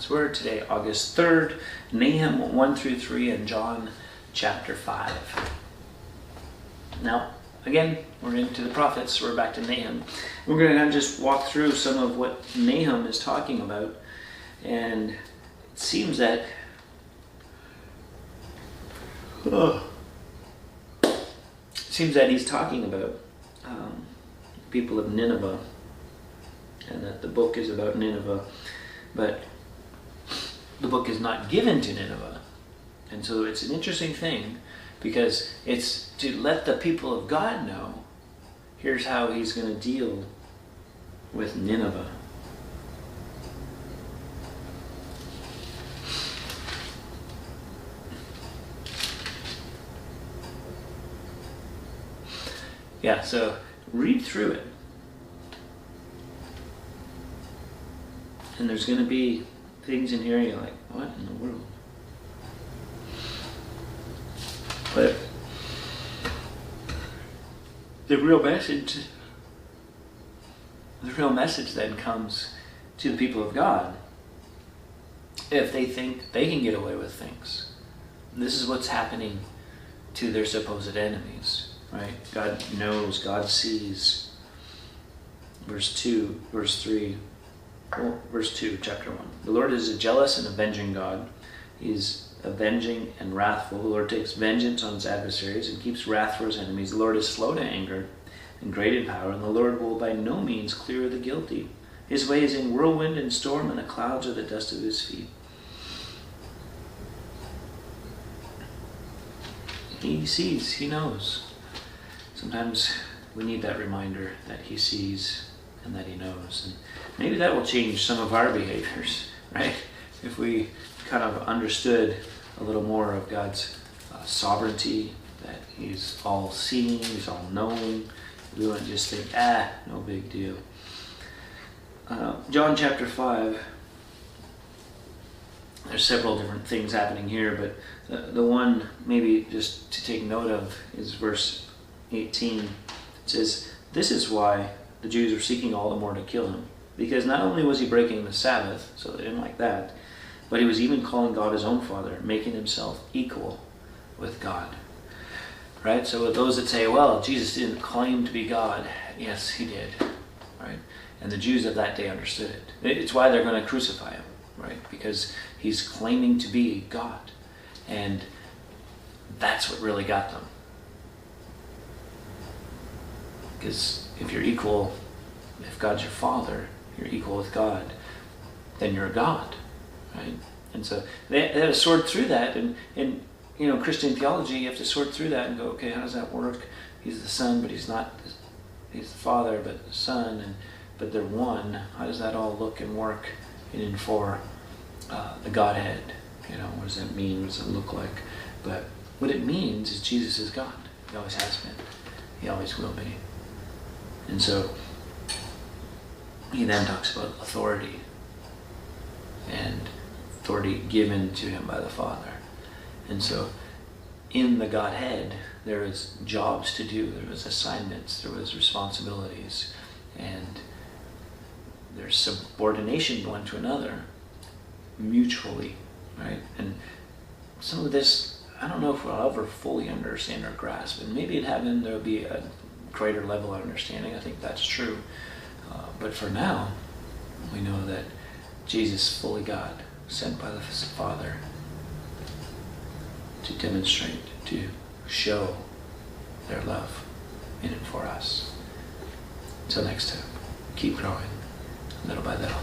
Word today, August 3rd, Nahum 1 through 3 and John chapter 5. Now, again, we're into the prophets. We're back to Nahum. We're going to just walk through some of what Nahum is talking about. And it seems that he's talking about people of Nineveh, and that the book is about Nineveh. But the book is not given to Nineveh. And so it's an interesting thing, because it's to let the people of God know, here's how he's going to deal with Nineveh. Yeah, so read through it. And there's going to be things in here you're like, what in the world? But the real message then comes to the people of God if they think they can get away with things. This is what's happening to their supposed enemies, right? God knows, God sees. Verse 2, verse 3. Well, verse 2, chapter 1. The Lord is a jealous and avenging God. He is avenging and wrathful. The Lord takes vengeance on his adversaries and keeps wrath for his enemies. The Lord is slow to anger and great in power, and the Lord will by no means clear the guilty. His way is in whirlwind and storm, and the clouds are the dust of his feet. He sees, he knows. Sometimes we need that reminder that he sees and that he knows. And maybe that will change some of our behaviors, right? If we kind of understood a little more of God's sovereignty, that he's all seeing, he's all knowing. We wouldn't just think, no big deal. John chapter 5, there's several different things happening here, but the one maybe just to take note of is verse 18. It says, "This is why the Jews were seeking all the more to kill him, because not only was he breaking the Sabbath, so they didn't like that, but he was even calling God his own Father, making himself equal with God." Right? So those that say, well, Jesus didn't claim to be God, yes, he did. Right? And the Jews of that day understood it. It's why they're going to crucify him, right? Because he's claiming to be God. And that's what really got them. Because if you're equal, if God's your Father, you're equal with God, then you're God, right? And so they had to sort through that, and you know, Christian theology, you have to sort through that and go, okay, how does that work? He's the Son, but he's not. He's the Father, but the Son, but they're one. How does that all look and work in for the Godhead? You know, what does that mean? What does it look like? But what it means is Jesus is God. He always has been. He always will be. And so he then talks about authority, and authority given to him by the Father. And so in the Godhead, there is jobs to do, there was assignments, there was responsibilities, and there's subordination one to another, mutually, right? And some of this, I don't know if we'll ever fully understand or grasp, and maybe in heaven there'll be a greater level of understanding. I think that's true. But for now, we know that Jesus is fully God, sent by the Father to demonstrate, to show their love in and for us. Until next time, keep growing little by little.